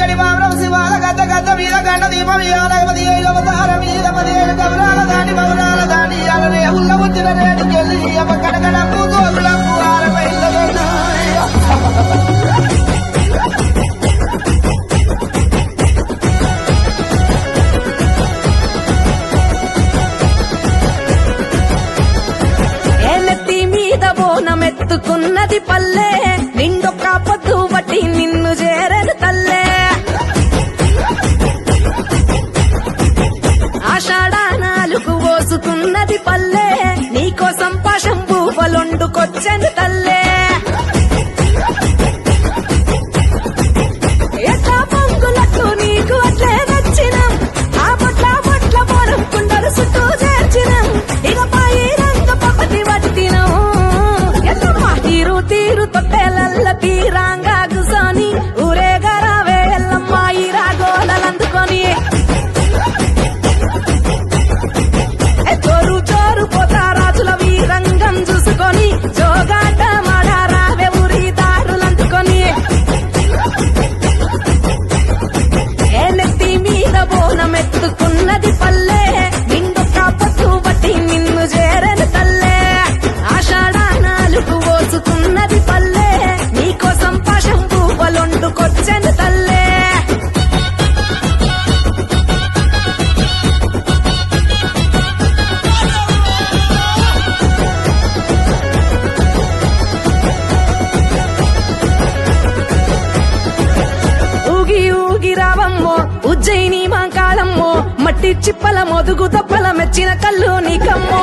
అంగడి మామరం శివాల గద్ద గద్ద మీద గంట దీపం ఇవ్వాలి 15 అవతారం మీద 15 గౌరాల దాని బౌరాల దాని అలనే ఉల్ల ముచ్చిన రేటుకెళ్ళి కడగడ పూజోగులకు ఆరపై మెత్తుకున్నది పల్లె నిండొక్క పొద్దు బట్టి నిన్ను చేరను తల్లే ఆషాఢానాలుగు పోసుకున్నది పల్లె నీకోసం పాశం పూపలొండుకొచ్చను తల్లే ఎట్లా పొంగులట్టు నీకు అట్లే నచ్చినం ఆ బొట్ల బొట్ల పోరం కుండలు చుట్టూ చేర్చినం ఇక పాయి రంగ పపతి పట్టినం తీరు తీరు తొట్టెలల్ల తీరాంగా గుసోని ఊరేగరావే ఎల్లమ్మ ఈ రాగోలందుకొని జోరు జోరు పోతారాజుల వీరంగం చూసుకొని జోగాట మాడారావే ఊరి దారులందుకొని ఏ నెత్తి మీద బోనమెత్తుకున్నది పల్లె నిండొక్క పొద్దు బట్టి నిన్ను చేరను తల్లే ఆషాఢానాలుగు పోసుకున్నది పల్లె నీకోసం పాశం పూపలొండుకొచ్చను తల్లే ఊగి ఊగి రావమ్మో ఉజ్జయిని మాంకాళమ్మో మట్టి చిప్పల మొదుగు దప్పల మెచ్చిన కళ్ళు నీకమ్మో